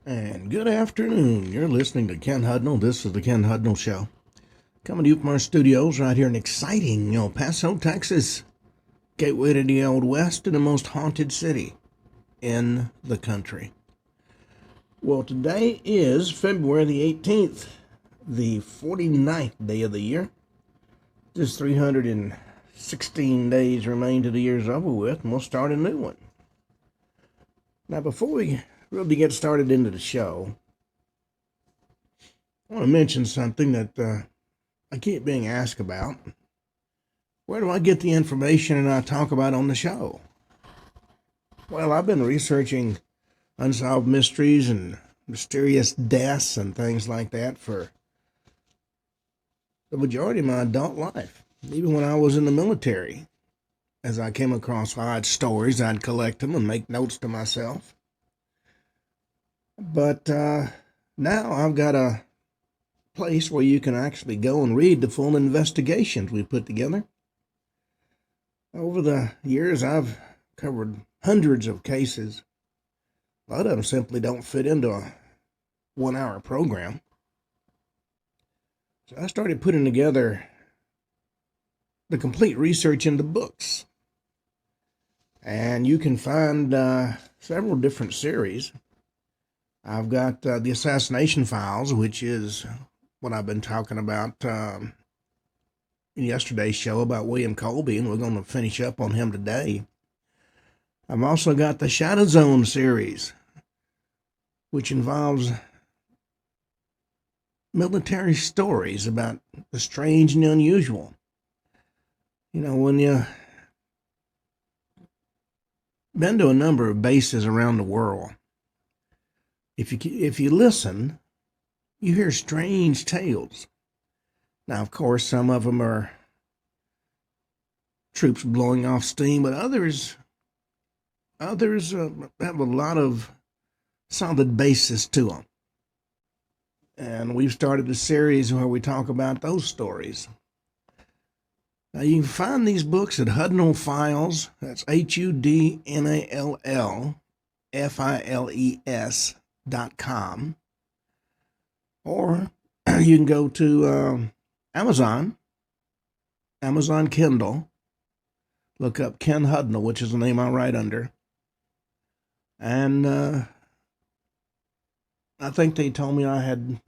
And good afternoon. You're listening to Ken Hudnall. This is the Ken Hudnall Show. Coming to you from our studios right here in exciting El Paso, Texas. Gateway to the Old West and the most haunted city in the country. Well, today is February the 18th, the 49th day of the year. Just 316 days remain to the year's over with, and we'll start a new one. Now, before we really get started into the show, I want to mention something that I keep being asked about. Where do I get the information that I talk about on the show? Well, I've been researching unsolved mysteries and mysterious deaths and things like that for the majority of my adult life. Even when I was in the military, as I came across odd stories, I'd collect them and make notes to myself. But now I've got a place where you can actually go and read the full investigations we put together. Over the years, I've covered hundreds of cases. A lot of them simply don't fit into a 1-hour program. So I started putting together the complete research into books. And you can find several different series. I've got the Assassination Files, which is what I've been talking about in yesterday's show about William Colby, and we're going to finish up on him today. I've also got the Shadow Zone series, which involves military stories about the strange and unusual. You know, when you've been to a number of bases around the world, if you listen, you hear strange tales. Now, of course, some of them are troops blowing off steam, but others have a lot of solid basis to them. And we've started a series where we talk about those stories. Now, you can find these books at Hudnall Files. That's HUDNALLFILES.com. Or you can go to Amazon Kindle, look up Ken Hudnall, which is the name I write under. And I think they told me I had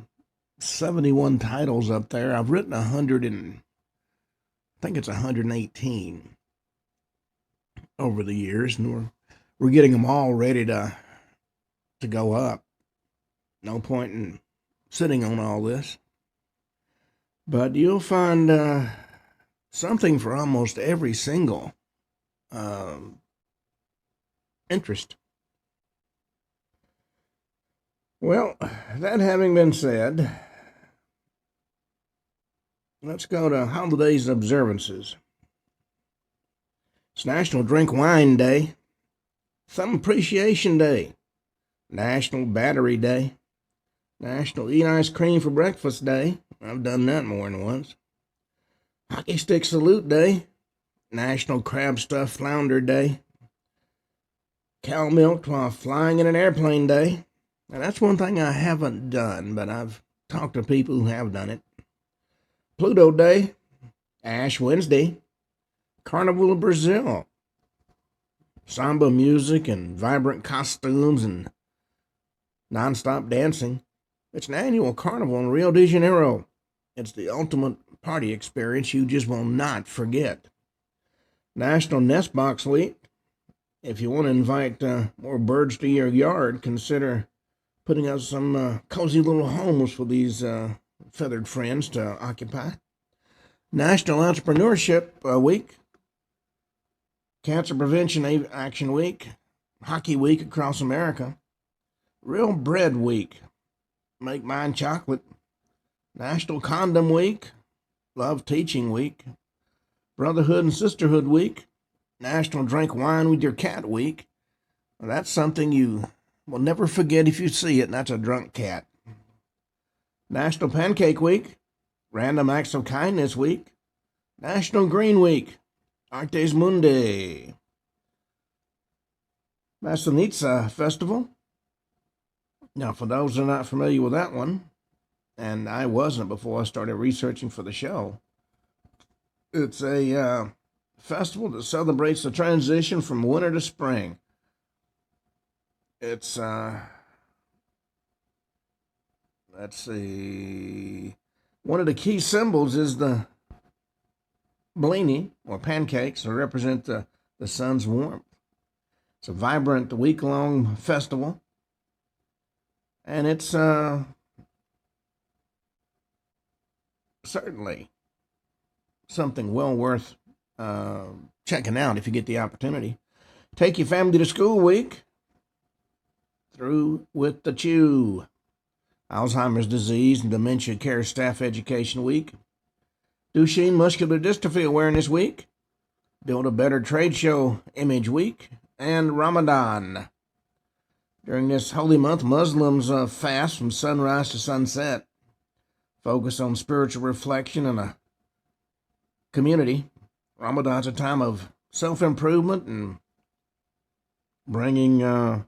71 titles up there. I've written 118 over the years, and we're getting them all ready to go up. No point in sitting on all this. But you'll find something for almost every single interest. Well, that having been said, let's go to holidays and observances. It's National Drink Wine Day, Thumb Appreciation Day, National Battery Day, National Eat Ice Cream for Breakfast Day. I've done that more than once. Hockey Stick Salute Day, National Crab Stuffed Flounder Day, Cow Milked While Flying in an Airplane Day. Now, that's one thing I haven't done, but I've talked to people who have done it. Pluto Day, Ash Wednesday, Carnival of Brazil, samba music and vibrant costumes and nonstop dancing. It's an annual carnival in Rio de Janeiro. It's the ultimate party experience you just will not forget. National Nest Box Week. If you want to invite more birds to your yard, consider putting up some cozy little homes for these feathered friends to occupy. National Entrepreneurship Week. Cancer Prevention Action Week. Hockey Week across America. Real Bread Week. Make Mine Chocolate. National Condom Week. Love Teaching Week. Brotherhood and Sisterhood Week. National Drink Wine with Your Cat Week. Well, that's something you will never forget if you see it, and that's a drunk cat. National Pancake Week. Random Acts of Kindness Week. National Green Week. Artes Mundi. Maslenitsa Festival. Now, for those that are not familiar with that one, and I wasn't before I started researching for the show, it's a festival that celebrates the transition from winter to spring. It's, let's see, one of the key symbols is the blini, or pancakes, that represent the sun's warmth. It's a vibrant week-long festival, and it's certainly something well worth checking out if you get the opportunity. Take your family to school week through with the Chew. Alzheimer's disease and dementia care staff education week. Duchenne muscular dystrophy awareness week. Build a better trade show image week. And Ramadan. During this holy month, Muslims fast from sunrise to sunset. Focus on spiritual reflection and a community. Ramadan's a time of self-improvement and bringing, well,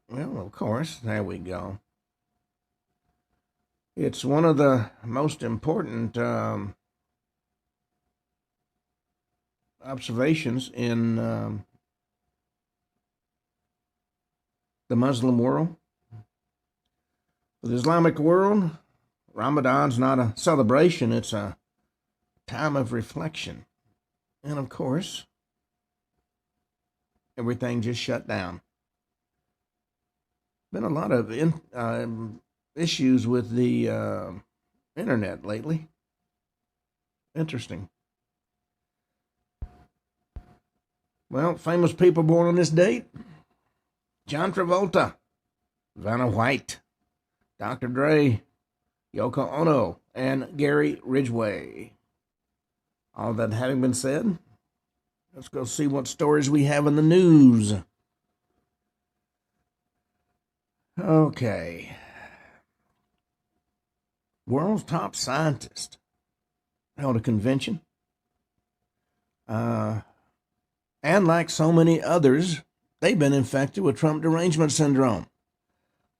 of course, there we go. It's one of the most important observations in the Muslim world. For the Islamic world, Ramadan's not a celebration, it's a time of reflection. And of course, everything just shut down. Been a lot of issues with the internet lately. Interesting. Well, famous people born on this date: John Travolta, Vanna White, Dr. Dre, Yoko Ono, and Gary Ridgway. All that having been said, let's go see what stories we have in the news. Okay. World's top scientist held a convention. And like so many others, they've been infected with Trump derangement syndrome.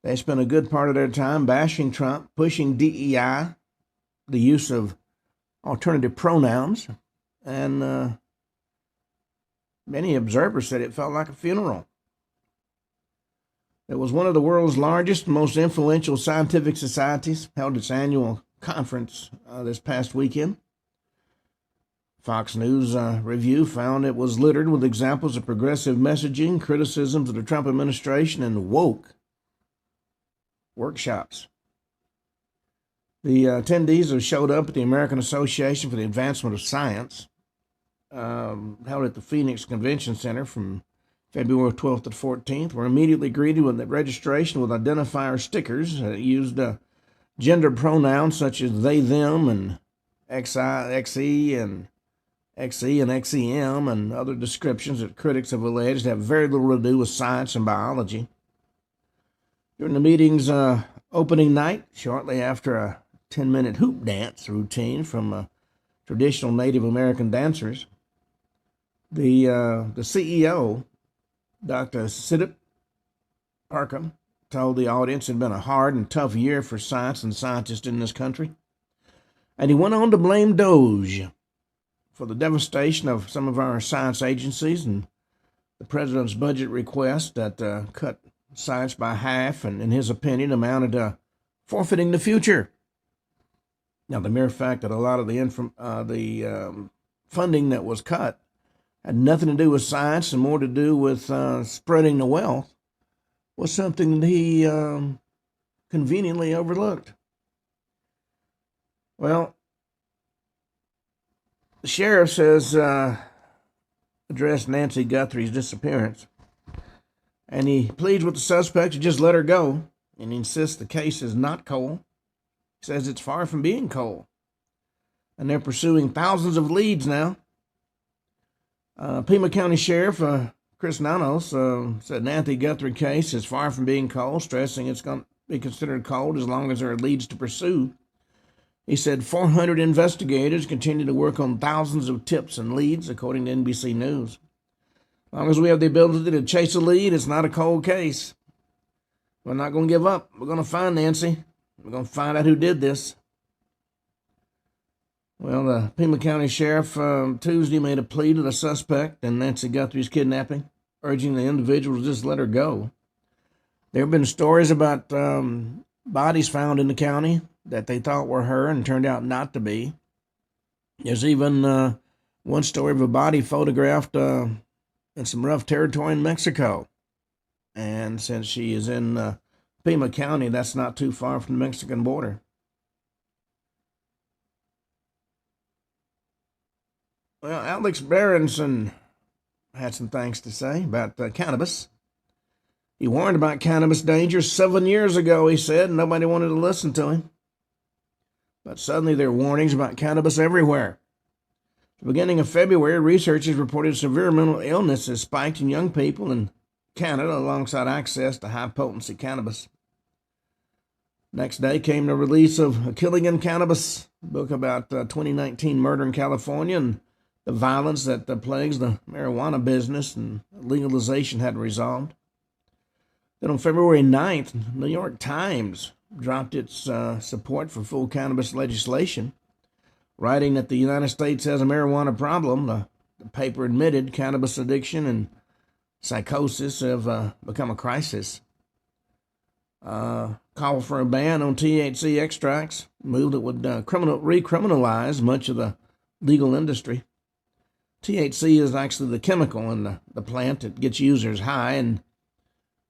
They spent a good part of their time bashing Trump, pushing DEI, the use of alternative pronouns, and many observers said it felt like a funeral. It was one of the world's largest, most influential scientific societies, held its annual conference this past weekend. Fox News review found it was littered with examples of progressive messaging, criticisms of the Trump administration, and woke workshops. The attendees have showed up at the American Association for the Advancement of Science, held at the Phoenix Convention Center from February 12th to 14th, were immediately greeted with the registration with identifier stickers that used gender pronouns such as they, them, and XI, XE, and XE and XEM, and other descriptions that critics have alleged have very little to do with science and biology. During the meeting's opening night, shortly after a 10-minute hoop dance routine from traditional Native American dancers, the CEO, Dr. Sidip Parker, told the audience it had been a hard and tough year for science and scientists in this country. And he went on to blame Doge for the devastation of some of our science agencies and the president's budget request that cut science by half and, in his opinion, amounted to forfeiting the future. Now, the mere fact that a lot of the funding that was cut had nothing to do with science and more to do with spreading the wealth was something that he conveniently overlooked. Well, the sheriff says addressed Nancy Guthrie's disappearance, and he pleads with the suspect to just let her go, and he insists the case is not cold. He says it's far from being cold, and they're pursuing thousands of leads now. Pima County Sheriff Chris Nanos said Nancy Guthrie case is far from being cold, stressing it's going to be considered cold as long as there are leads to pursue. He said 400 investigators continue to work on thousands of tips and leads, according to NBC News. long as we have the ability to chase a lead, it's not a cold case. We're not going to give up. We're going to find Nancy. We're going to find out who did this. Well, the Pima County Sheriff Tuesday made a plea to the suspect in Nancy Guthrie's kidnapping, urging the individual to just let her go. There have been stories about bodies found in the county that they thought were her and turned out not to be. There's even one story of a body photographed in some rough territory in Mexico. And since she is in Pima County, that's not too far from the Mexican border. Well, Alex Berenson had some things to say about cannabis. He warned about cannabis dangers 7 years ago, he said, and nobody wanted to listen to him. But suddenly there are warnings about cannabis everywhere. At the beginning of February, researchers reported severe mental illness has spiked in young people in Canada alongside access to high-potency cannabis. Next day came the release of A Killing in Cannabis, a book about 2019 murder in California and the violence that plagues the marijuana business and legalization hadn't resolved. Then on February 9th, the New York Times dropped its support for full cannabis legislation, writing that the United States has a marijuana problem. The paper admitted cannabis addiction and psychosis have become a crisis. Call for a ban on THC extracts, move that would recriminalize much of the legal industry. THC is actually the chemical in the plant that gets users high, and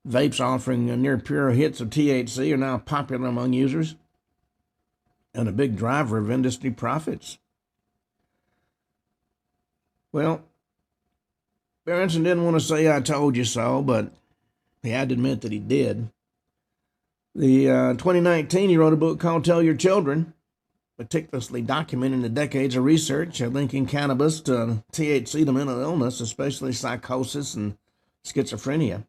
vapes offering near pure hits of THC are now popular among users and a big driver of industry profits. Well, Berenson didn't want to say I told you so, but he had to admit that he did. The 2019, he wrote a book called Tell Your Children, meticulously documenting the decades of research linking cannabis to THC to mental illness, especially psychosis and schizophrenia.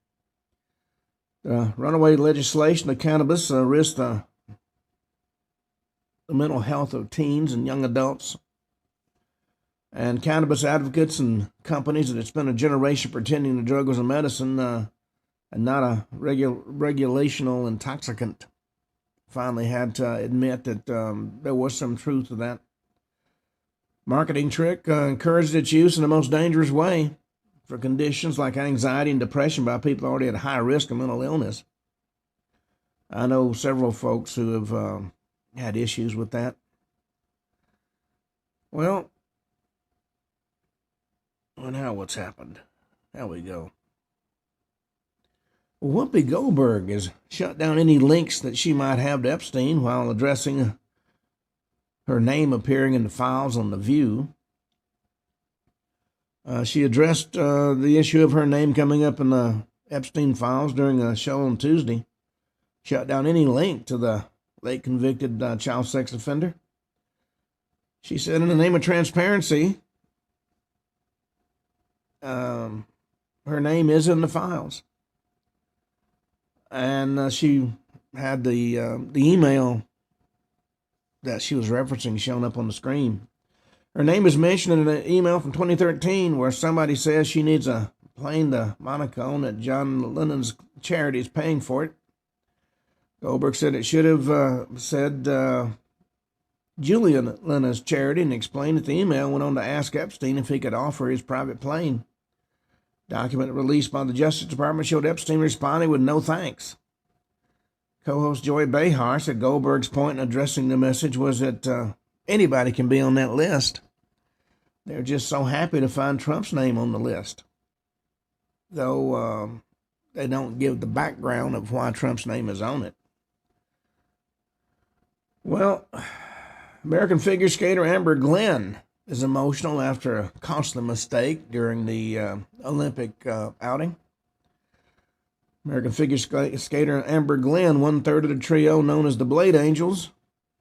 The runaway legislation of cannabis risks the mental health of teens and young adults. And cannabis advocates and companies that had spent a generation pretending the drug was a medicine and not a regulational intoxicant finally had to admit that there was some truth to that. Marketing trick encouraged its use in the most dangerous way for conditions like anxiety and depression by people already at high risk of mental illness. I know several folks who have had issues with that. Well, now what's happened? There we go. Whoopi Goldberg has shut down any links that she might have to Epstein while addressing her name appearing in the files on The View. She addressed the issue of her name coming up in the Epstein files during a show on Tuesday. Shut down any link to the late convicted child sex offender. She said, in the name of transparency, her name is in the files. And she had the email that she was referencing shown up on the screen. Her name is mentioned in an email from 2013 where somebody says she needs a plane to Monaco and that John Lennon's charity is paying for it. Goldberg said it should have said Julian Lennon's charity and explained that the email went on to ask Epstein if he could offer his private plane. Document released by the Justice Department showed Epstein responding with no thanks. Co-host Joy Behar said Goldberg's point in addressing the message was that anybody can be on that list. They're just so happy to find Trump's name on the list. Though they don't give the background of why Trump's name is on it. Well, American figure skater Amber Glenn is emotional after a costly mistake during the Olympic outing. American figure skater Amber Glenn, one-third of the trio known as the Blade Angels,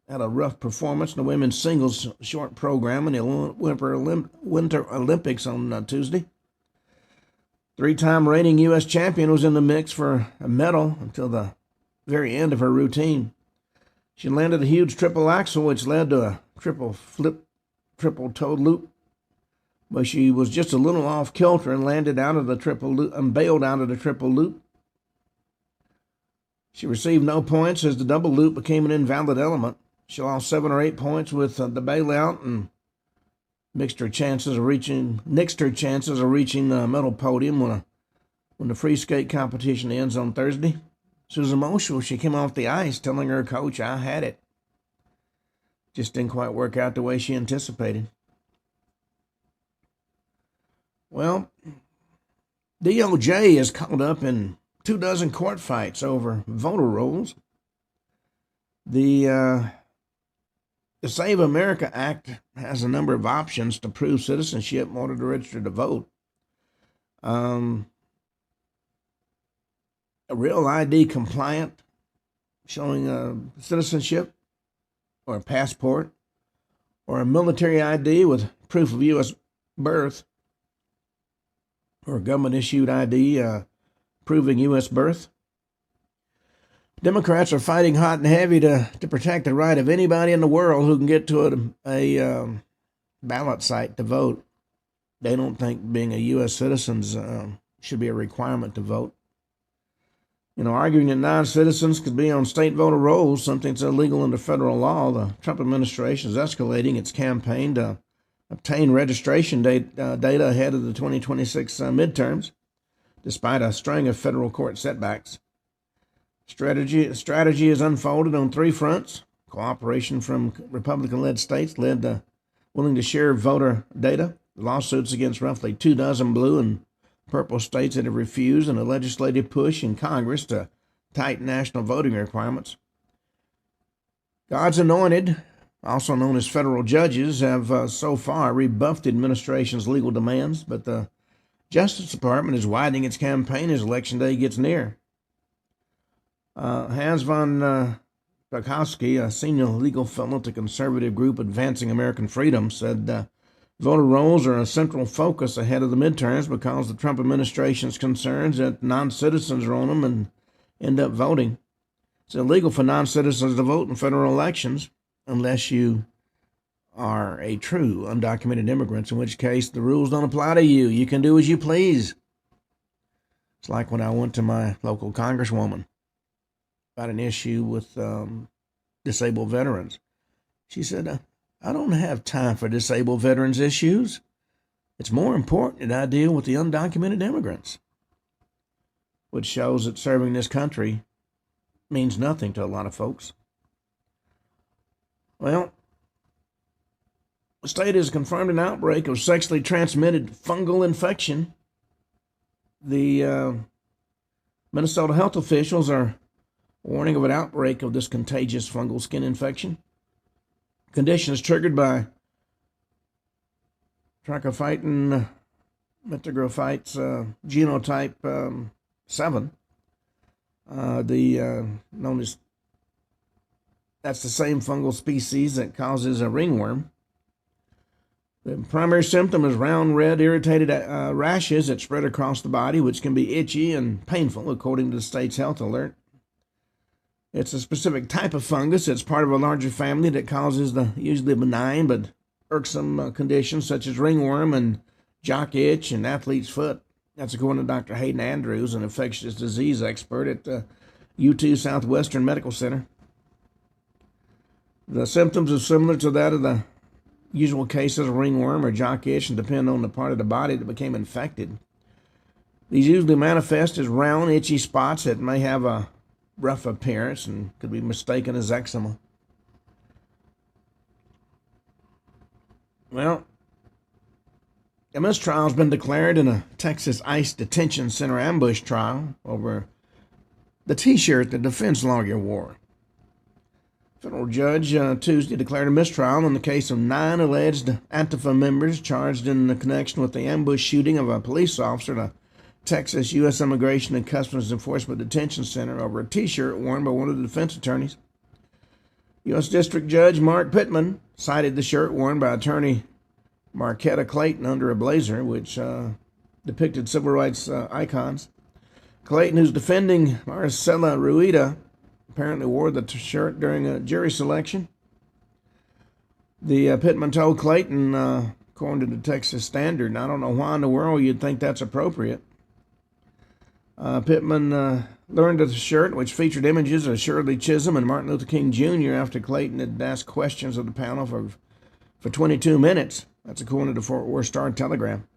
had a rough performance in the women's singles short program in the Winter Olympics on Tuesday. Three-time reigning U.S. champion was in the mix for a medal until the very end of her routine. She landed a huge triple axel, which led to a triple flip, triple toe loop, but she was just a little off kilter and landed out of the triple loop and bailed out of the triple loop. She received no points as the double loop became an invalid element. She lost 7 or 8 points with the bailout and nixed her chances of reaching the medal podium when the free skate competition ends on Thursday. She was emotional. She came off the ice telling her coach, "I had it." Just didn't quite work out the way she anticipated. Well, DOJ is caught up in 24 court fights over voter rolls. The Save America Act has a number of options to prove citizenship in order to register to vote. A real ID compliant showing citizenship, or a passport, or a military ID with proof of U.S. birth, or a government-issued ID proving U.S. birth. Democrats are fighting hot and heavy to protect the right of anybody in the world who can get to a ballot site to vote. They don't think being a U.S. citizen should be a requirement to vote. Arguing that non-citizens could be on state voter rolls, something that's illegal under federal law, the Trump administration is escalating its campaign to obtain registration data ahead of the 2026 midterms, despite a string of federal court setbacks. Strategy is unfolded on 3 fronts. Cooperation from Republican-led states willing to share voter data, lawsuits against roughly 24 blue and purple states that have refused, and a legislative push in Congress to tighten national voting requirements. God's anointed, also known as federal judges, have so far rebuffed the administration's legal demands, but the Justice Department is widening its campaign as Election Day gets near. Hans von Spakovsky, a senior legal fellow at the conservative group Advancing American Freedom, said voter rolls are a central focus ahead of the midterms because the Trump administration's concerns that non-citizens are on them and end up voting. It's illegal for non-citizens to vote in federal elections unless you are a true undocumented immigrant, in which case the rules don't apply to you. You can do as you please. It's like when I went to my local congresswoman about an issue with disabled veterans. She said, "I don't have time for disabled veterans issues. It's more important that I deal with the undocumented immigrants," which shows that serving this country means nothing to a lot of folks. Well, the state has confirmed an outbreak of sexually transmitted fungal infection. The Minnesota health officials are warning of an outbreak of this contagious fungal skin infection. Condition is triggered by Trichophyton metagrophytes genotype 7. That's the same fungal species that causes a ringworm. The primary symptom is round, red, irritated rashes that spread across the body, which can be itchy and painful, according to the state's health alert. It's a specific type of fungus. It's part of a larger family that causes the usually benign but irksome conditions such as ringworm and jock itch and athlete's foot. That's according to Dr. Hayden Andrews, an infectious disease expert at UT Southwestern Medical Center. The symptoms are similar to that of the usual cases of ringworm or jock itch and depend on the part of the body that became infected. These usually manifest as round, itchy spots that may have a rough appearance and could be mistaken as eczema. Well, a mistrial has been declared in a Texas ICE detention center ambush trial over the T-shirt the defense lawyer wore. Federal judge Tuesday declared a mistrial in the case of 9 alleged Antifa members charged in the connection with the ambush shooting of a police officer at a Texas U.S. Immigration and Customs Enforcement Detention Center over a T-shirt worn by one of the defense attorneys. U.S. District Judge Mark Pittman cited the shirt worn by attorney Marquetta Clayton under a blazer, which depicted civil rights icons. Clayton, who's defending Marcela Rueda, apparently wore the shirt during a jury selection. The Pittman told Clayton according to the Texas Standard. And I don't know why in the world you'd think that's appropriate. Pittman learned of the shirt, which featured images of Shirley Chisholm and Martin Luther King Jr. after Clayton had asked questions of the panel for 22 minutes. That's according to the Fort Worth Star-Telegram.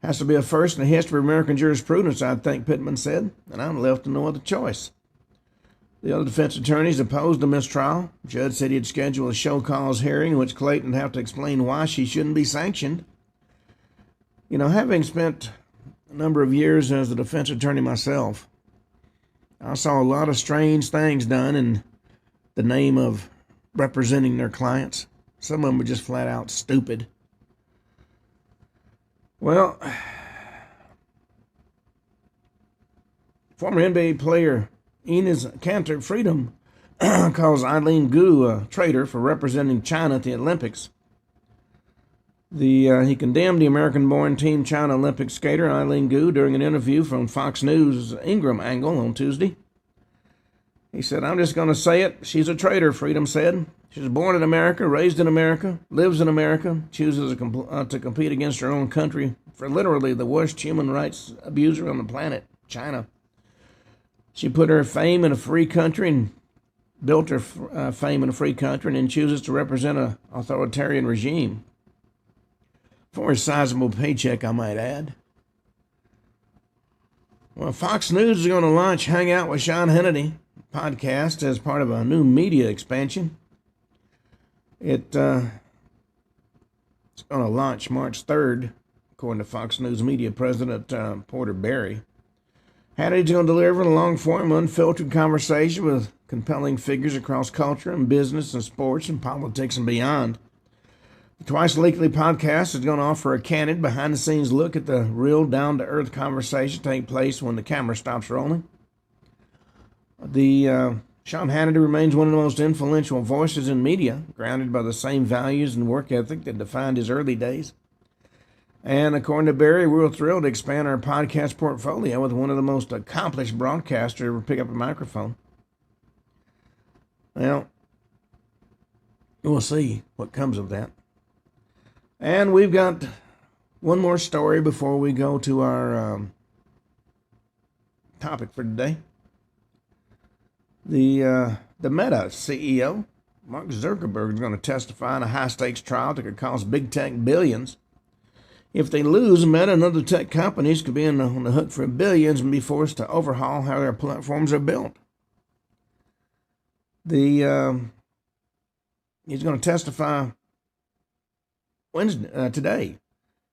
Has to be a first in the history of American jurisprudence, I think, Pittman said, and I'm left with no other choice. The other defense attorneys opposed the mistrial. The judge said he'd schedule a show cause hearing in which Clayton would have to explain why she shouldn't be sanctioned. You know, having spent a number of years as a defense attorney myself, I saw a lot of strange things done in the name of representing their clients. Some of them were just flat out stupid. Well, former NBA player Enes Kanter Freedom calls Eileen Gu a traitor for representing China at the Olympics. He condemned the American-born Team China Olympic skater Eileen Gu during an interview from Fox News' Ingram Angle on Tuesday. He said, "I'm just going to say it. She's a traitor," Freedom said. "She was born in America, raised in America, lives in America, chooses to compete against her own country for literally the worst human rights abuser on the planet, China. She put her fame in a free country and built her fame in a free country and then chooses to represent an authoritarian regime. For a sizable paycheck, I might add." Well, Fox News is going to launch Hang Out with Sean Hannity podcast as part of a new media expansion. It's going to launch March 3rd, according to Fox News media president Porter Berry. Hannity's going to deliver a long-form, unfiltered conversation with compelling figures across culture and business and sports and politics and beyond. The twice-weekly podcast is going to offer a candid, behind-the-scenes look at the real, down-to-earth conversation taking place when the camera stops rolling. Sean Hannity remains one of the most influential voices in media, grounded by the same values and work ethic that defined his early days. And according to Barry, we're thrilled to expand our podcast portfolio with one of the most accomplished broadcasters to ever pick up a microphone. Well, we'll see what comes of that. And we've got one more story before we go to our topic for today. The Meta CEO, Mark Zuckerberg, is going to testify in a high-stakes trial that could cost big tech billions. If they lose, Meta and other tech companies could be on the hook for billions and be forced to overhaul how their platforms are built. He's going to testify today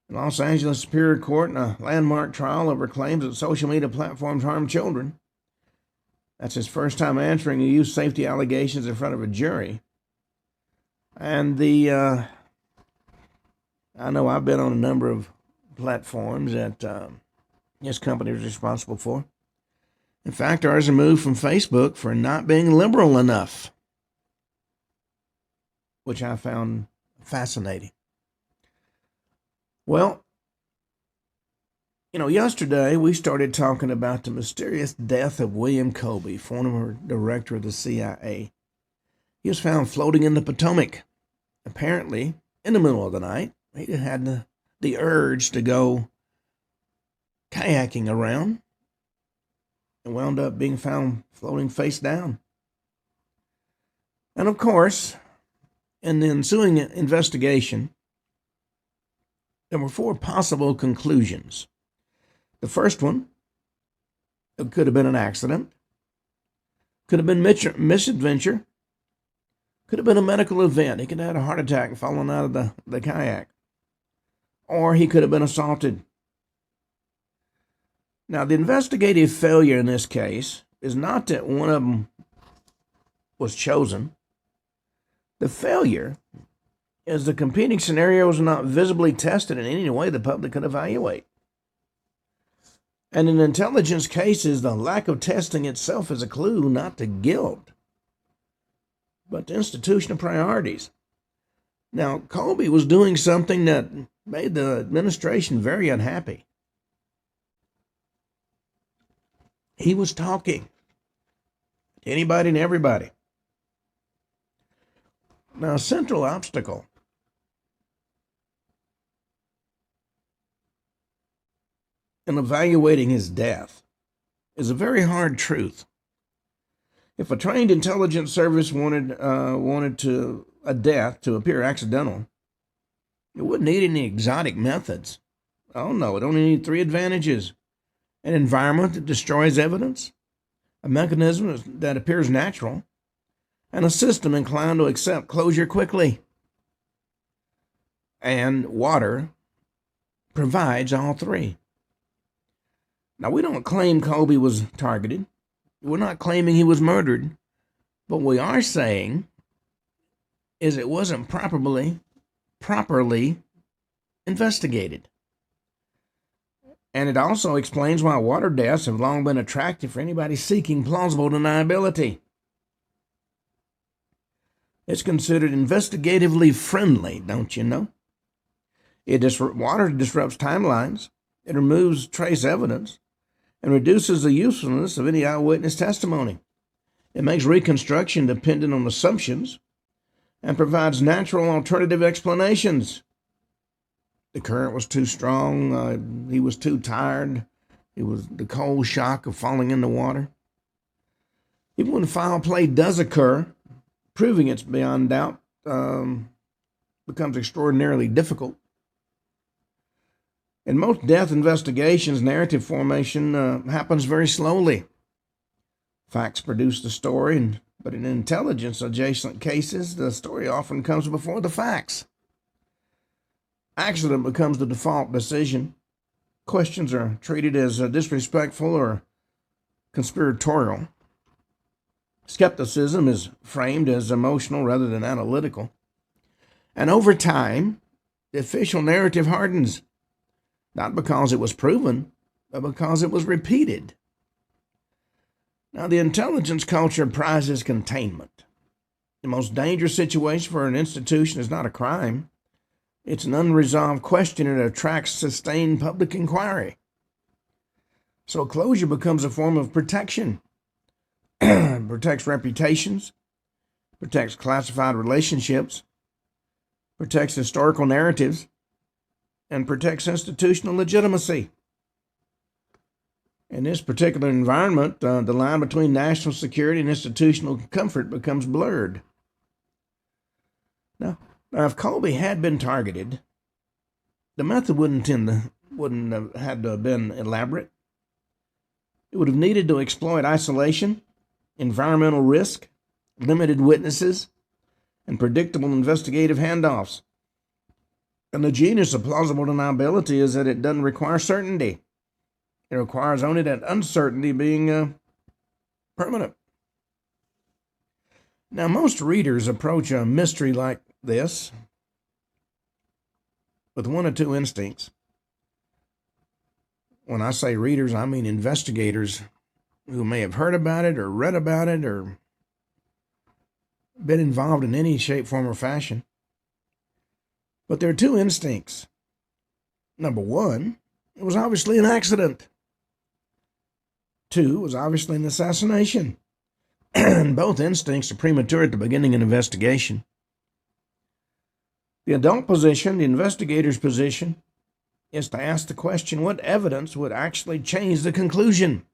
in Los Angeles Superior Court in a landmark trial over claims that social media platforms harm children. That's his first time answering youth safety allegations in front of a jury. And I know I've been on a number of platforms that his company is responsible for. In fact, ours are moved from Facebook for not being liberal enough, which I found fascinating. Well, yesterday we started talking about the mysterious death of William Colby, former director of the CIA. He was found floating in the Potomac, apparently in the middle of the night. He had the urge to go kayaking around and wound up being found floating face down. And of course, in the ensuing investigation, there were 4 possible conclusions. The first one, it could have been an accident, could have been misadventure, could have been a medical event. He could have had a heart attack and fallen out of the kayak. Or he could have been assaulted. Now, the investigative failure in this case is not that one of them was chosen. The failure is the competing scenarios not visibly tested in any way the public could evaluate. And in intelligence cases, the lack of testing itself is a clue not to guilt, but to institutional priorities. Now, Colby was doing something that made the administration very unhappy. He was talking to anybody and everybody. Now, a central obstacle in evaluating his death is a very hard truth. If a trained intelligence service wanted a death to appear accidental, it wouldn't need any exotic methods. Oh no, it only needed three advantages: an environment that destroys evidence, a mechanism that appears natural, and a system inclined to accept closure quickly. And water provides all three. Now, we don't claim Colby was targeted. We're not claiming he was murdered. But what we are saying is it wasn't properly investigated. And it also explains why water deaths have long been attractive for anybody seeking plausible deniability. It's considered investigatively friendly, don't you know? Water disrupts timelines. It removes trace evidence and reduces the usefulness of any eyewitness testimony. It makes reconstruction dependent on assumptions and provides natural alternative explanations. The current was too strong. He was too tired. It was the cold shock of falling in the water. Even when foul play does occur, proving it's beyond doubt becomes extraordinarily difficult. In most death investigations, narrative formation happens very slowly. Facts produce the story, but in intelligence-adjacent cases, the story often comes before the facts. Accident becomes the default decision. Questions are treated as disrespectful or conspiratorial. Skepticism is framed as emotional rather than analytical. And over time, the official narrative hardens, not because it was proven, but because it was repeated. Now, the intelligence culture prizes containment. The most dangerous situation for an institution is not a crime. It's an unresolved question that attracts sustained public inquiry. So closure becomes a form of protection. Protects reputations, protects classified relationships, protects historical narratives, and protects institutional legitimacy. In this particular environment, the line between national security and institutional comfort becomes blurred. Now, if Colby had been targeted, the method wouldn't have had to have been elaborate. It would have needed to exploit isolation, environmental risk, limited witnesses, and predictable investigative handoffs. And the genius of plausible deniability is that it doesn't require certainty. It requires only that uncertainty being permanent. Now, most readers approach a mystery like this with one or two instincts. When I say readers, I mean investigators who may have heard about it or read about it or been involved in any shape, form, or fashion. But there are two instincts. Number one, it was obviously an accident. Two, it was obviously an assassination. Both instincts are premature at the beginning of an investigation. The adult position, the investigator's position, is to ask the question, what evidence would actually change the conclusion?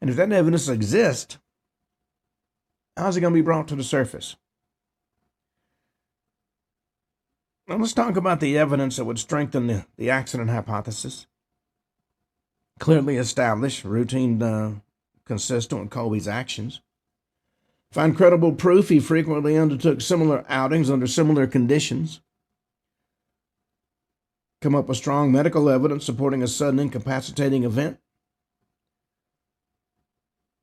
And if that evidence exists, how's it going to be brought to the surface? Now let's talk about the evidence that would strengthen the accident hypothesis. Clearly established, routine, consistent with Colby's actions. Find credible proof he frequently undertook similar outings under similar conditions. Come up with strong medical evidence supporting a sudden incapacitating event.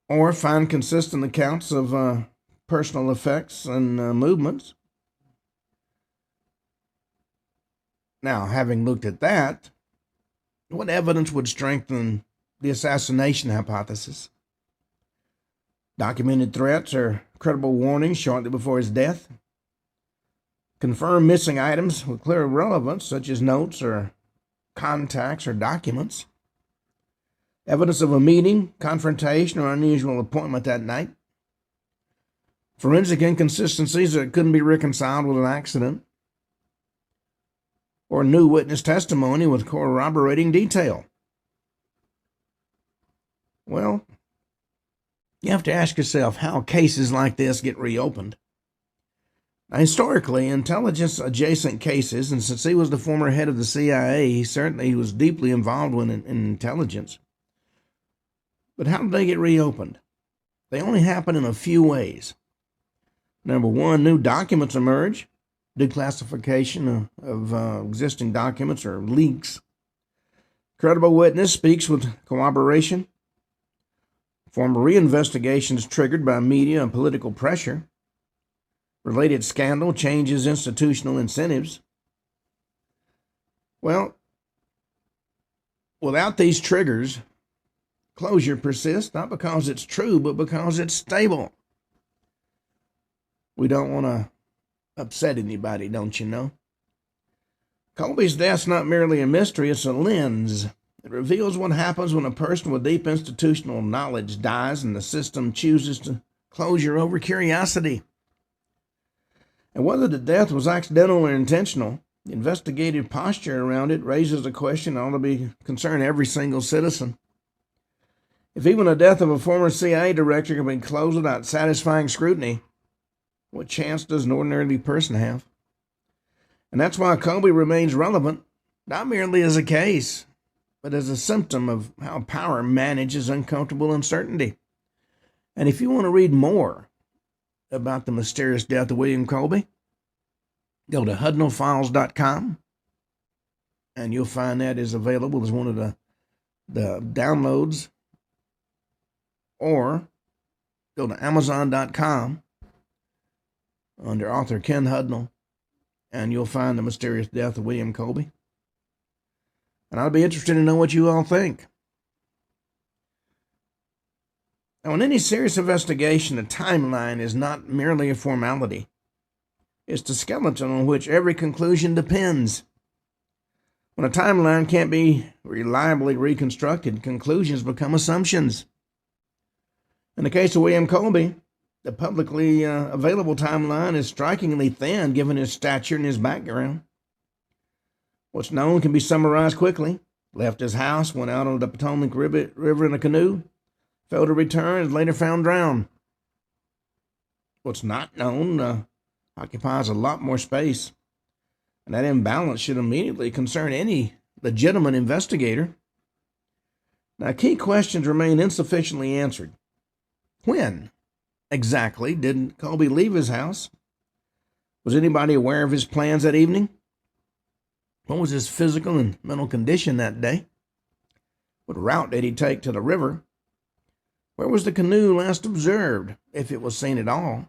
Or find consistent accounts of personal effects and movements. Now, having looked at that, what evidence would strengthen the assassination hypothesis? Documented threats or credible warnings shortly before his death. Confirmed missing items with clear relevance, such as notes or contacts or documents. Evidence of a meeting, confrontation, or unusual appointment that night. Forensic inconsistencies that couldn't be reconciled with an accident. Or new witness testimony with corroborating detail. Well, you have to ask yourself how cases like this get reopened. Now, historically, intelligence-adjacent cases, and since he was the former head of the CIA, he certainly was deeply involved in intelligence. But how did they get reopened? They only happen in a few ways. Number one, new documents emerge, declassification of existing documents or leaks. Credible witness speaks with corroboration. Former reinvestigations triggered by media and political pressure. Related scandal changes institutional incentives. Well, without these triggers, closure persists, not because it's true, but because it's stable. We don't want to upset anybody, don't you know? Colby's death's not merely a mystery, it's a lens. It reveals what happens when a person with deep institutional knowledge dies and the system chooses to closure over curiosity. And whether the death was accidental or intentional, the investigative posture around it raises a question that ought to concern every single citizen. If even the death of a former CIA director can be closed without satisfying scrutiny, what chance does an ordinary person have? And that's why Colby remains relevant, not merely as a case, but as a symptom of how power manages uncomfortable uncertainty. And if you want to read more about the mysterious death of William Colby, go to hudnallfiles.com, and you'll find that is available as one of the downloads, or go to amazon.com under author Ken Hudnall, and you'll find the mysterious death of William Colby. And I'd be interested to know what you all think. Now, in any serious investigation, a timeline is not merely a formality. It's the skeleton on which every conclusion depends. When a timeline can't be reliably reconstructed, conclusions become assumptions. In the case of William Colby, the publicly available timeline is strikingly thin given his stature and his background. What's known can be summarized quickly. Left his house, went out on the Potomac River in a canoe, failed to return, and later found drowned. What's not known occupies a lot more space, and that imbalance should immediately concern any legitimate investigator. Now, key questions remain insufficiently answered. When exactly did Colby leave his house? Was anybody aware of his plans that evening? What was his physical and mental condition that day? What route did he take to the river? Where was the canoe last observed, if it was seen at all?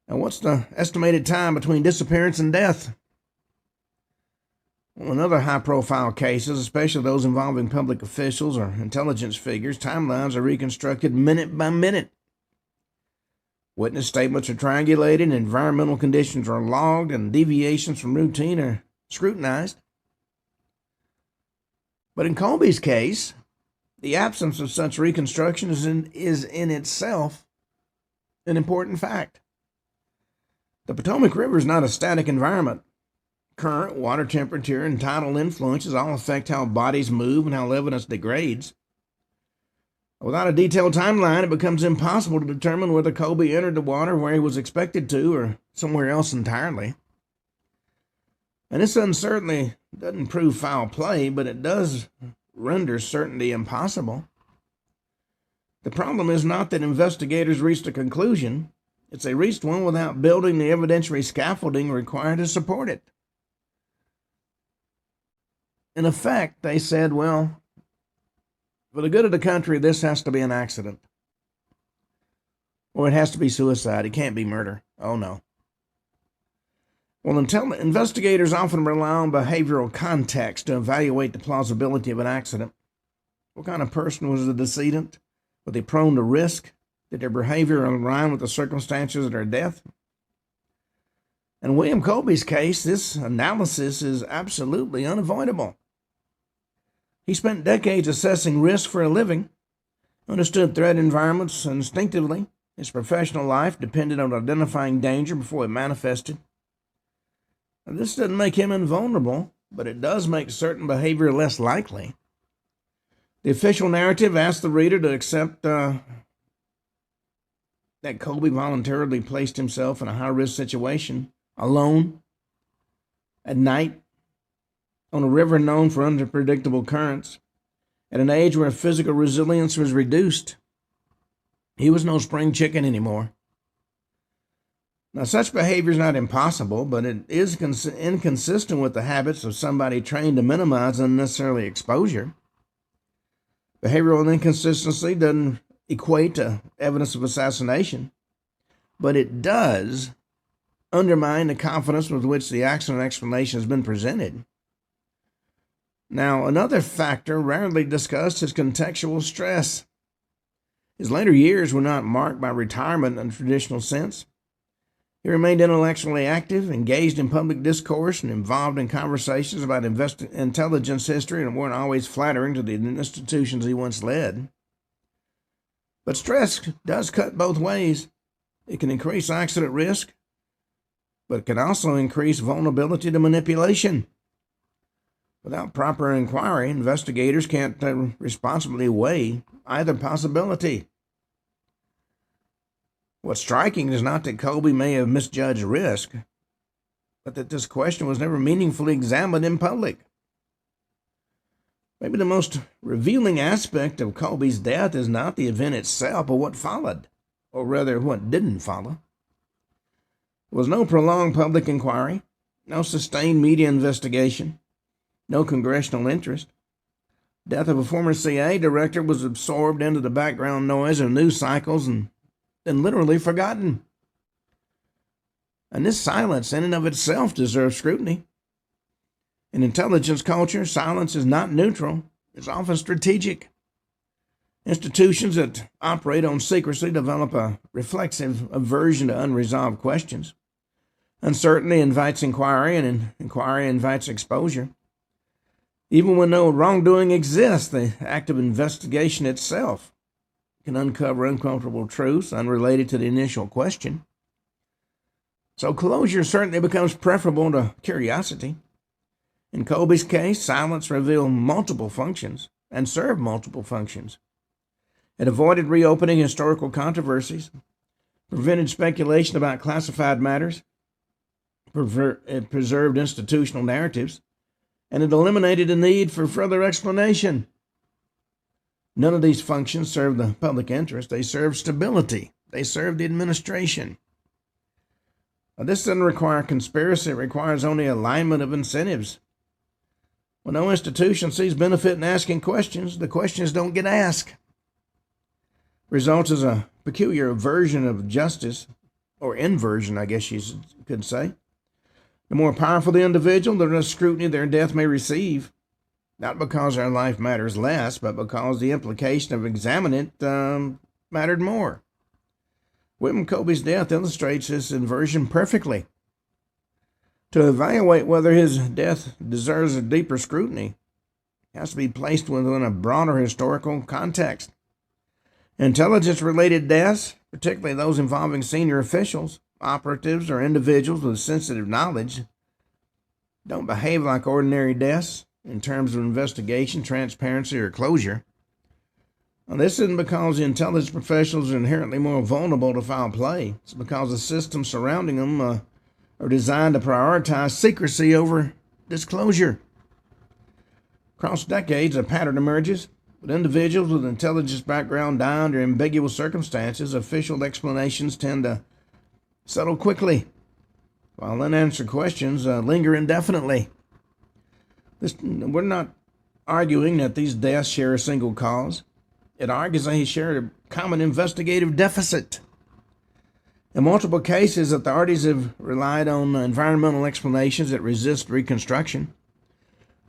And what's the estimated time between disappearance and death? Well, in other high-profile cases, especially those involving public officials or intelligence figures, timelines are reconstructed minute by minute. Witness statements are triangulated, environmental conditions are logged, and deviations from routine are scrutinized. But in Colby's case, the absence of such reconstruction is in itself an important fact. The Potomac River is not a static environment. Current, water temperature, and tidal influences all affect how bodies move and how evidence degrades. Without a detailed timeline, it becomes impossible to determine whether Colby entered the water where he was expected to or somewhere else entirely. And this uncertainty doesn't prove foul play, but it does render certainty impossible. The problem is not that investigators reached a conclusion, it's they reached one without building the evidentiary scaffolding required to support it. In effect, they said, well, for the good of the country, this has to be an accident. Or it has to be suicide. It can't be murder. Oh, no. Well, investigators often rely on behavioral context to evaluate the plausibility of an accident. What kind of person was the decedent? Were they prone to risk? Did their behavior align with the circumstances of their death? In William Colby's case, this analysis is absolutely unavoidable. He spent decades assessing risk for a living, understood threat environments instinctively. His professional life depended on identifying danger before it manifested. Now, this doesn't make him invulnerable, but it does make certain behavior less likely. The official narrative asks the reader to accept that Colby voluntarily placed himself in a high-risk situation, alone, at night, on a river known for unpredictable currents, at an age where physical resilience was reduced. He was no spring chicken anymore. Now, such behavior is not impossible, but it is inconsistent with the habits of somebody trained to minimize unnecessarily exposure. Behavioral inconsistency doesn't equate to evidence of assassination, but it does undermine the confidence with which the accident explanation has been presented. Now, another factor rarely discussed is contextual stress. His later years were not marked by retirement in the traditional sense. He remained intellectually active, engaged in public discourse, and involved in conversations about intelligence history that weren't always flattering to the institutions he once led. But stress does cut both ways. It can increase accident risk, but it can also increase vulnerability to manipulation. Without proper inquiry, investigators can't responsibly weigh either possibility. What's striking is not that Colby may have misjudged risk, but that this question was never meaningfully examined in public. Maybe the most revealing aspect of Colby's death is not the event itself, but what followed, or rather what didn't follow. There was no prolonged public inquiry, no sustained media investigation, no congressional interest. Death of a former CIA director was absorbed into the background noise of news cycles and then literally forgotten. And this silence in and of itself deserves scrutiny. In intelligence culture, silence is not neutral. It's often strategic. Institutions that operate on secrecy develop a reflexive aversion to unresolved questions. Uncertainty invites inquiry, and inquiry invites exposure. Even when no wrongdoing exists, the act of investigation itself can uncover uncomfortable truths unrelated to the initial question. So closure certainly becomes preferable to curiosity. In Colby's case, silence revealed multiple functions and served multiple functions. It avoided reopening historical controversies, prevented speculation about classified matters, it preserved institutional narratives, and it eliminated the need for further explanation. None of these functions serve the public interest. They serve stability. They serve the administration. Now, this doesn't require conspiracy. It requires only alignment of incentives. When no institution sees benefit in asking questions, the questions don't get asked. Results is a peculiar version of justice, or inversion, I guess you could say. The more powerful the individual, the less scrutiny their death may receive. Not because their life matters less, but because the implication of examining it mattered more. Whitman Colby's death illustrates this inversion perfectly. To evaluate whether his death deserves a deeper scrutiny, it has to be placed within a broader historical context. Intelligence-related deaths, particularly those involving senior officials, operatives, or individuals with sensitive knowledge, don't behave like ordinary deaths in terms of investigation, transparency, or closure. Now, this isn't because the intelligence professionals are inherently more vulnerable to foul play. It's because the systems surrounding them are designed to prioritize secrecy over disclosure. Across decades, a pattern emerges. With individuals with intelligence background die under ambiguous circumstances, official explanations tend to settle quickly, while unanswered questions linger indefinitely. We're not arguing that these deaths share a single cause. It argues they share a common investigative deficit. In multiple cases, authorities have relied on environmental explanations that resist reconstruction,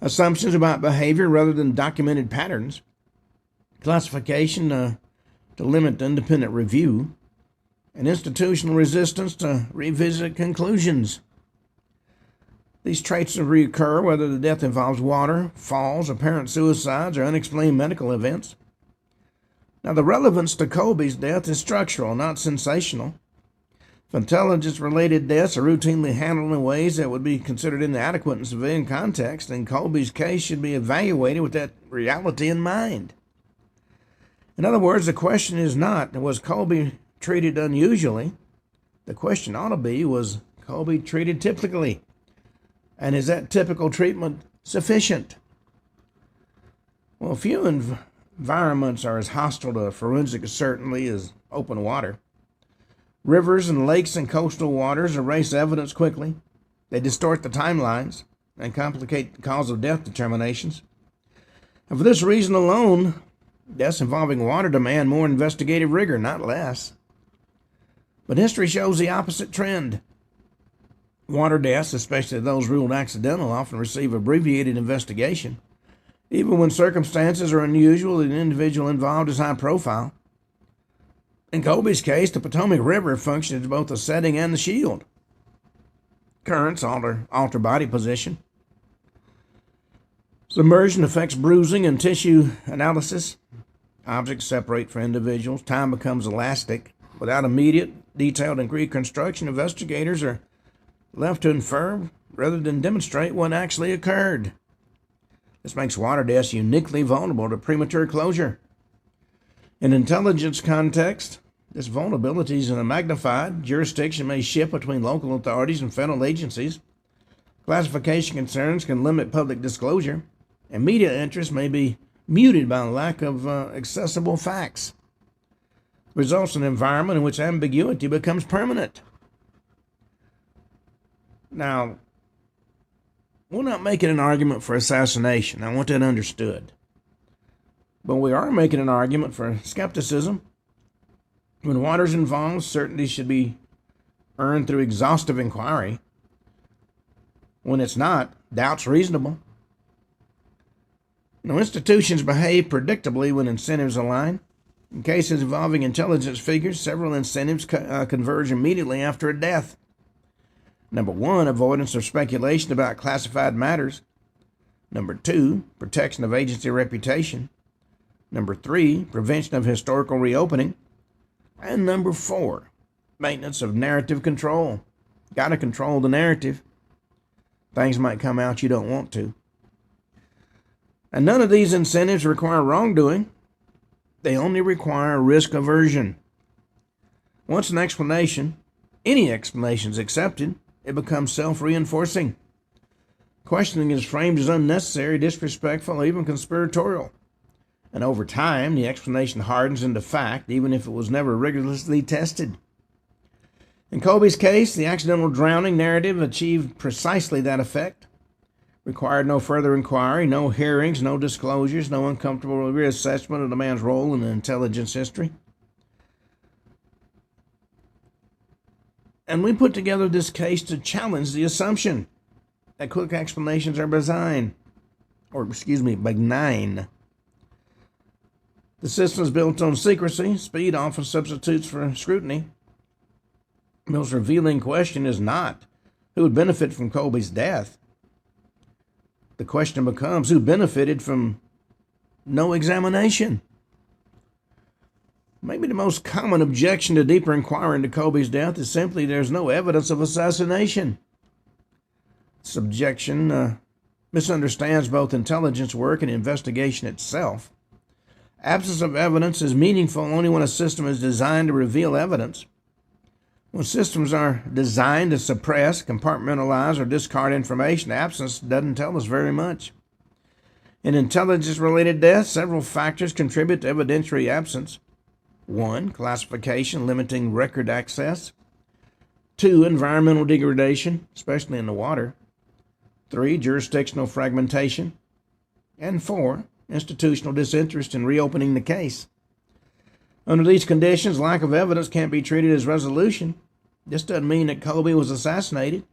assumptions about behavior rather than documented patterns, classification to limit independent review, and institutional resistance to revisit conclusions. These traits reoccur whether the death involves water, falls, apparent suicides, or unexplained medical events. Now, the relevance to Colby's death is structural, not sensational. If intelligence-related deaths are routinely handled in ways that would be considered inadequate in civilian context, then Colby's case should be evaluated with that reality in mind. In other words, the question is not, was Colby treated unusually? The question ought to be, was Colby treated typically? And is that typical treatment sufficient? Well, few environments are as hostile to forensics certainly as open water. Rivers and lakes and coastal waters erase evidence quickly. They distort the timelines and complicate the cause of death determinations. And for this reason alone, deaths involving water demand more investigative rigor, not less. But history shows the opposite trend. Water deaths, especially those ruled accidental, often receive abbreviated investigation, even when circumstances are unusual and the individual involved is high profile. In Colby's case, the Potomac River functioned as both the setting and the shield. Currents alter body position. Submersion affects bruising and tissue analysis. Objects separate for individuals. Time becomes elastic. Without immediate, detailed, and reconstruction, investigators are left to infer rather than demonstrate what actually occurred. This makes water deaths uniquely vulnerable to premature closure. In intelligence context, this vulnerability is magnified. Jurisdiction may shift between local authorities and federal agencies. Classification concerns can limit public disclosure, and media interest may be muted by a lack of accessible facts. It results in an environment in which ambiguity becomes permanent. Now, we're not making an argument for assassination. I want that understood. But we are making an argument for skepticism. When water's involved, certainty should be earned through exhaustive inquiry. When it's not, doubt's reasonable. Institutions behave predictably when incentives align. In cases involving intelligence figures, several incentives converge immediately after a death. Number one, avoidance of speculation about classified matters. Number two, protection of agency reputation. Number three, prevention of historical reopening. And number four, maintenance of narrative control. Got to control the narrative. Things might come out you don't want to. And none of these incentives require wrongdoing. They only require risk aversion. Once an explanation, any explanation is accepted, it becomes self-reinforcing. Questioning is framed as unnecessary, disrespectful, even conspiratorial. And over time, the explanation hardens into fact, even if it was never rigorously tested. In Colby's case, the accidental drowning narrative achieved precisely that effect. Required no further inquiry, no hearings, no disclosures, no uncomfortable reassessment of the man's role in the intelligence history. And we put together this case to challenge the assumption that quick explanations are benign. The system is built on secrecy. Speed often substitutes for scrutiny. The most revealing question is not who would benefit from Colby's death. The question becomes who benefited from no examination. Maybe the most common objection to deeper inquiry into Colby's death is simply there's no evidence of assassination. This objection misunderstands both intelligence work and investigation itself. Absence of evidence is meaningful only when a system is designed to reveal evidence. When systems are designed to suppress, compartmentalize, or discard information, absence doesn't tell us very much. In intelligence-related deaths, several factors contribute to evidentiary absence. 1, classification, limiting record access. 2, environmental degradation, especially in the water. 3, jurisdictional fragmentation. And 4, institutional disinterest in reopening the case. Under these conditions, lack of evidence can't be treated as resolution. This doesn't mean that Colby was assassinated.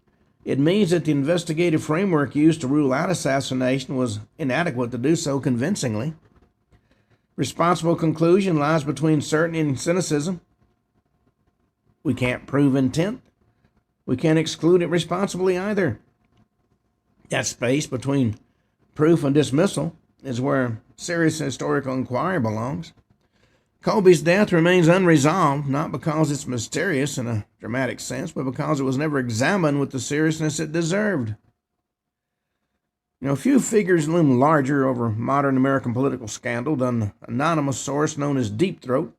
It means that the investigative framework used to rule out assassination was inadequate to do so convincingly. Responsible conclusion lies between certainty and cynicism. We can't prove intent. We can't exclude it responsibly either. That space between proof and dismissal is where serious historical inquiry belongs. Colby's death remains unresolved, not because it's mysterious in a dramatic sense, but because it was never examined with the seriousness it deserved. Few figures loom larger over modern American political scandal than an anonymous source known as Deep Throat.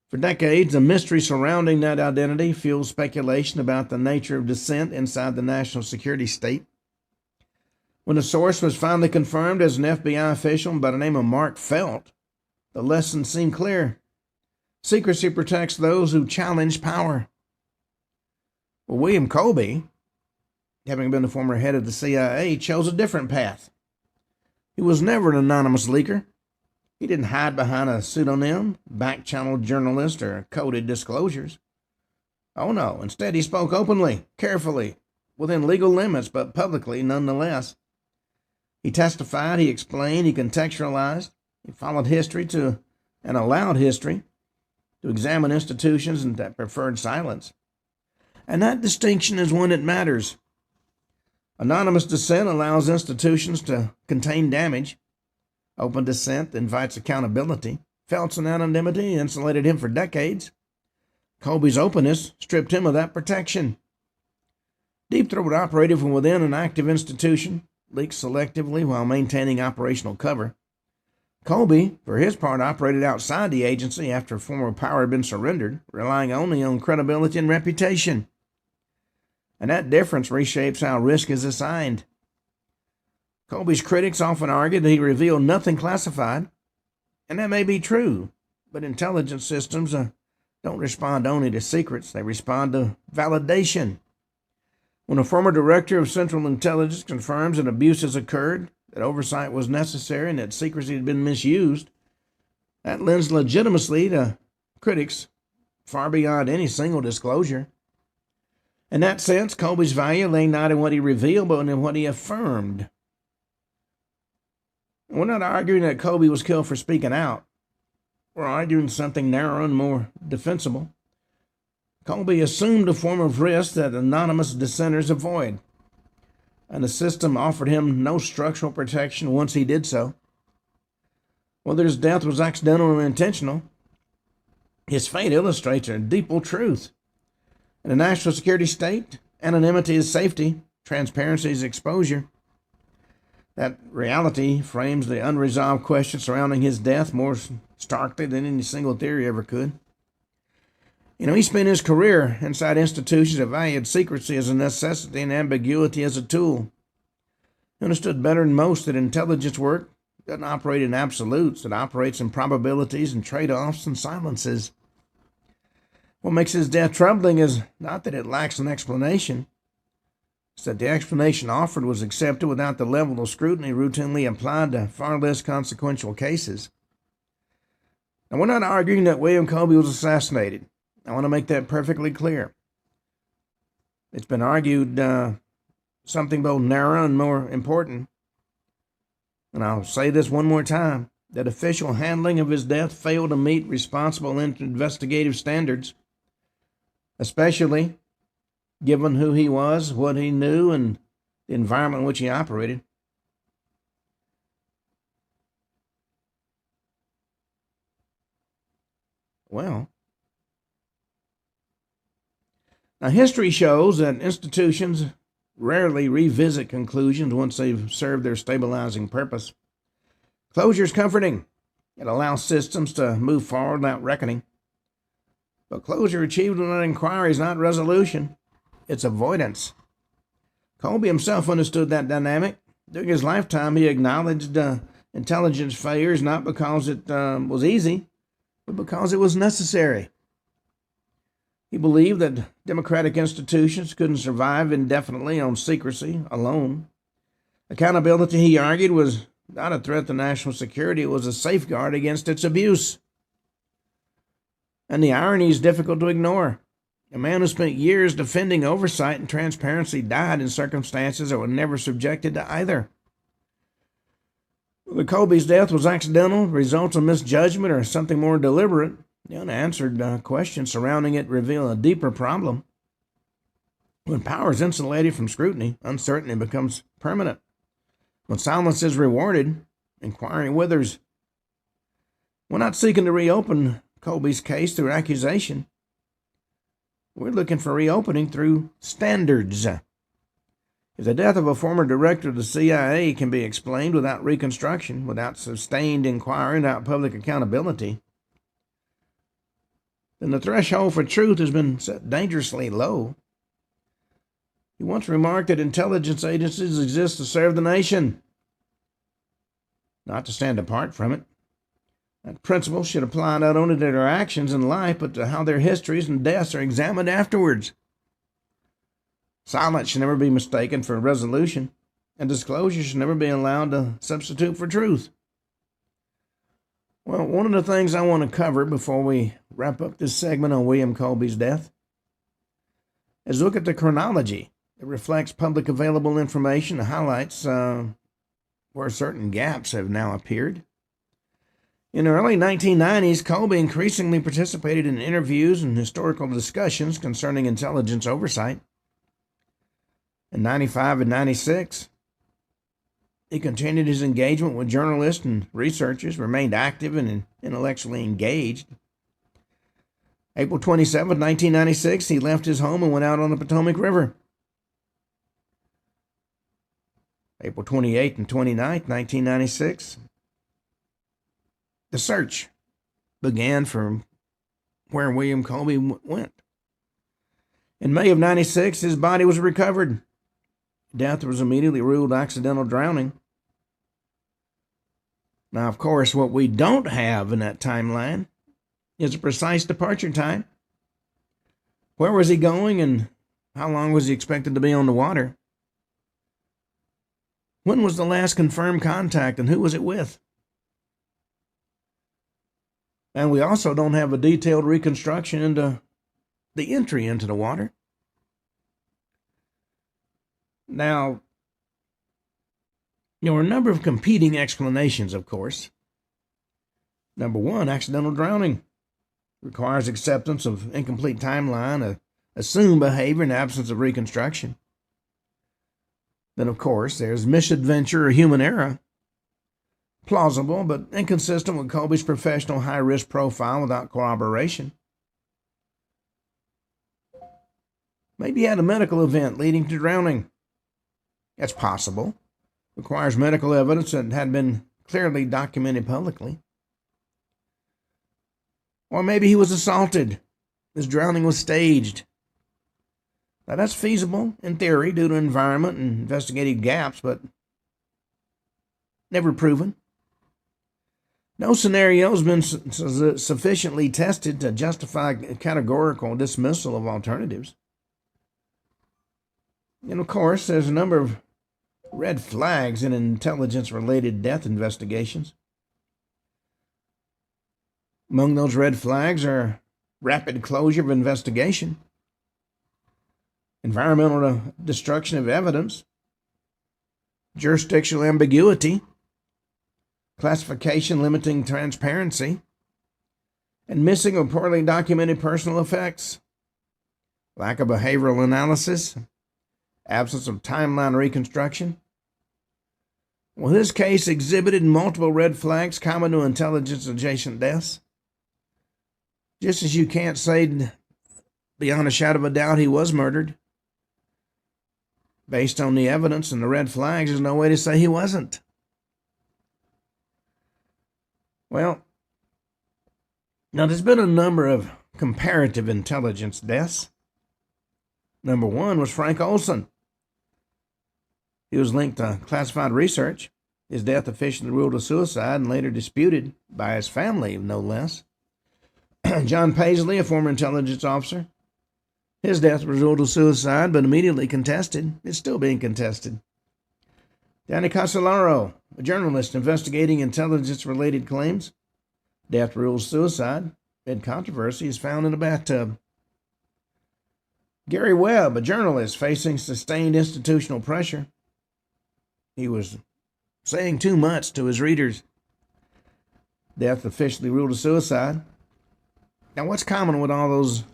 For decades, the mystery surrounding that identity fueled speculation about the nature of dissent inside the national security state. When the source was finally confirmed as an FBI official by the name of Mark Felt, the lesson seemed clear. Secrecy protects those who challenge power. Well, William Colby, having been the former head of the CIA, chose a different path. He was never an anonymous leaker. He didn't hide behind a pseudonym, back-channeled journalist, or coded disclosures. Oh no, instead he spoke openly, carefully, within legal limits, but publicly nonetheless. He testified, he explained, he contextualized, he followed history and allowed history to examine institutions that preferred silence. And that distinction is one that matters. Anonymous dissent allows institutions to contain damage. Open dissent invites accountability. Felt's anonymity insulated him for decades. Colby's openness stripped him of that protection. Deep Throat operated from within an active institution, leaked selectively while maintaining operational cover. Colby, for his part, operated outside the agency after former power had been surrendered, relying only on credibility and reputation. And that difference reshapes how risk is assigned. Colby's critics often argue that he revealed nothing classified, and that may be true, but intelligence systems don't respond only to secrets, they respond to validation. When a former director of Central Intelligence confirms that abuse has occurred, that oversight was necessary, and that secrecy had been misused, that lends legitimacy to critics far beyond any single disclosure. In that sense, Colby's value lay not in what he revealed, but in what he affirmed. We're not arguing that Colby was killed for speaking out. We're arguing something narrower and more defensible. Colby assumed a form of risk that anonymous dissenters avoid, and the system offered him no structural protection once he did so. Whether his death was accidental or intentional, his fate illustrates a deeper truth. In a national security state, anonymity is safety, transparency is exposure. That reality frames the unresolved question surrounding his death more starkly than any single theory ever could. He spent his career inside institutions that valued secrecy as a necessity and ambiguity as a tool. He understood better than most that intelligence work doesn't operate in absolutes. It operates in probabilities and trade-offs and silences. What makes his death troubling is not that it lacks an explanation. It's that the explanation offered was accepted without the level of scrutiny routinely applied to far less consequential cases. Now, we're not arguing that William Colby was assassinated. I want to make that perfectly clear. It's been argued something both narrow and more important. And I'll say this one more time, that official handling of his death failed to meet responsible investigative standards, especially given who he was, what he knew, and the environment in which he operated. Well, now history shows that institutions rarely revisit conclusions once they've served their stabilizing purpose. Closure is comforting. It allows systems to move forward without reckoning. But closure achieved without inquiry is not resolution. It's avoidance. Colby himself understood that dynamic. During his lifetime, he acknowledged intelligence failures not because it was easy, but because it was necessary. He believed that democratic institutions couldn't survive indefinitely on secrecy alone. Accountability, he argued, was not a threat to national security, it was a safeguard against its abuse. And the irony is difficult to ignore. A man who spent years defending oversight and transparency died in circumstances that were never subjected to either. Whether Colby's death was accidental, result of misjudgment, or something more deliberate, the unanswered questions surrounding it reveal a deeper problem. When power is insulated from scrutiny, uncertainty becomes permanent. When silence is rewarded, inquiry withers. We're not seeking to reopen Colby's case through accusation. We're looking for reopening through standards. If the death of a former director of the CIA can be explained without reconstruction, without sustained inquiry, without public accountability, then the threshold for truth has been set dangerously low. He once remarked that intelligence agencies exist to serve the nation, not to stand apart from it. That principle should apply not only to their actions in life, but to how their histories and deaths are examined afterwards. Silence should never be mistaken for resolution, and disclosure should never be allowed to substitute for truth. Well, one of the things I want to cover before we wrap up this segment on William Colby's death is look at the chronology. It reflects public available information and highlights where certain gaps have now appeared. In the early 1990s, Colby increasingly participated in interviews and historical discussions concerning intelligence oversight. In 95 and 96, he continued his engagement with journalists and researchers, remained active and intellectually engaged. April 27, 1996, he left his home and went out on the Potomac River. April 28 and 29, 1996, the search began for where William Colby went. In May of 96, his body was recovered. Death was immediately ruled accidental drowning. Now, of course, what we don't have in that timeline is a precise departure time. Where was he going and how long was he expected to be on the water? When was the last confirmed contact and who was it with? And we also don't have a detailed reconstruction into the entry into the water. Now, there were a number of competing explanations, of course. Number one, accidental drowning requires acceptance of incomplete timeline, assumed behavior, and absence of reconstruction. Then, of course, there's misadventure or human error. Plausible, but inconsistent with Colby's professional high-risk profile without corroboration. Maybe he had a medical event leading to drowning. That's possible. Requires medical evidence that had been clearly documented publicly. Or maybe he was assaulted. His drowning was staged. Now, that's feasible in theory due to environment and investigative gaps, but never proven. No scenario has been sufficiently tested to justify categorical dismissal of alternatives. And of course, there's a number of red flags in intelligence-related death investigations. Among those red flags are rapid closure of investigation, environmental destruction of evidence, jurisdictional ambiguity, classification limiting transparency, and missing or poorly documented personal effects, lack of behavioral analysis, absence of timeline reconstruction. Well, this case exhibited multiple red flags common to intelligence-adjacent deaths. Just as you can't say beyond a shadow of a doubt he was murdered, based on the evidence and the red flags, there's no way to say he wasn't. Well, now there's been a number of comparative intelligence deaths. Number one was Frank Olson. He was linked to classified research. His death officially ruled a suicide and later disputed by his family, no less. John Paisley, a former intelligence officer, his death was ruled a suicide but immediately contested. It's still being contested. Danny Casolaro, a journalist investigating intelligence-related claims, death rules suicide. Mid controversy is found in a bathtub. Gary Webb, a journalist facing sustained institutional pressure. He was saying too much to his readers. Death officially ruled a suicide. Now, what's common with all those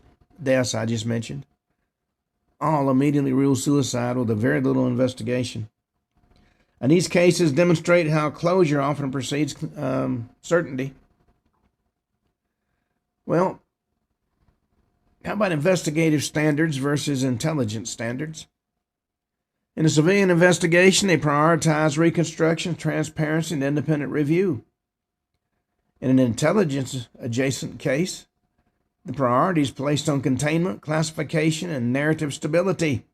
deaths I just mentioned? All immediately ruled suicide with a very little investigation. And these cases demonstrate how closure often precedes certainty. Well, how about investigative standards versus intelligence standards? In a civilian investigation, they prioritize reconstruction, transparency, and independent review. In an intelligence-adjacent case, the priority is placed on containment, classification, and narrative stability.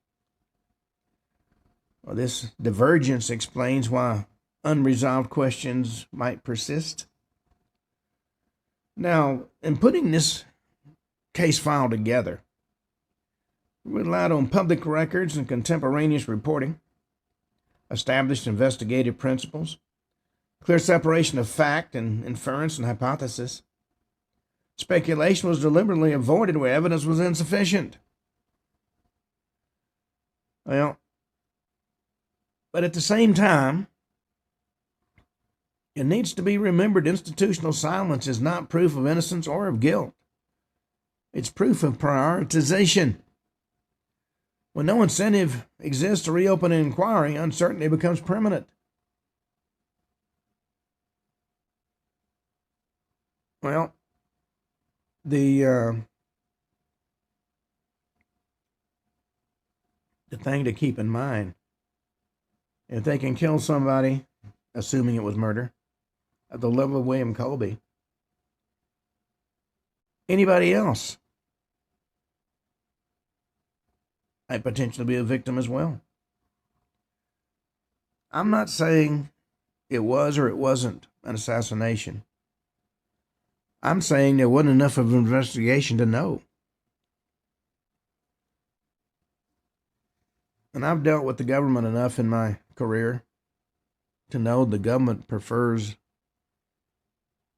Well, this divergence explains why unresolved questions might persist. Now, in putting this case file together, we relied on public records and contemporaneous reporting, established investigative principles, clear separation of fact and inference and hypothesis. Speculation was deliberately avoided where evidence was insufficient. Well, but at the same time, it needs to be remembered institutional silence is not proof of innocence or of guilt. It's proof of prioritization. When no incentive exists to reopen an inquiry, uncertainty becomes permanent. Well, the thing to keep in mind, if they can kill somebody, assuming it was murder, at the level of William Colby, anybody else might potentially be a victim as well. I'm not saying it was or it wasn't an assassination. I'm saying there wasn't enough of an investigation to know. And I've dealt with the government enough in my career to know the government prefers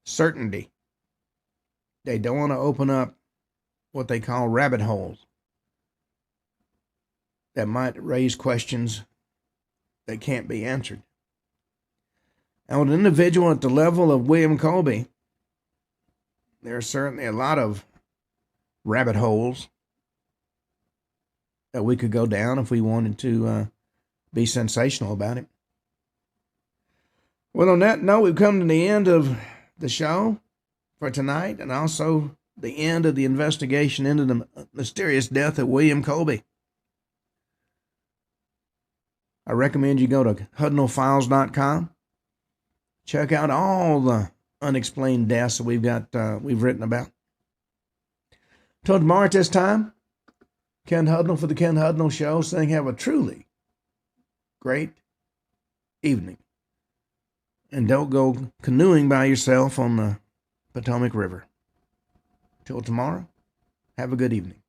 certainty. They don't want to open up what they call rabbit holes that might raise questions that can't be answered. And with an individual at the level of William Colby, there are certainly a lot of rabbit holes that we could go down if we wanted to be sensational about it. Well, on that note, we've come to the end of the show for tonight, and also the end of the investigation into the mysterious death of William Colby. I recommend you go to hudnallfiles.com. Check out all the unexplained deaths that we've written about. Till tomorrow at this time, Ken Hudnall for the Ken Hudnall Show, saying have a truly great evening. And don't go canoeing by yourself on the Potomac River. Till tomorrow, have a good evening.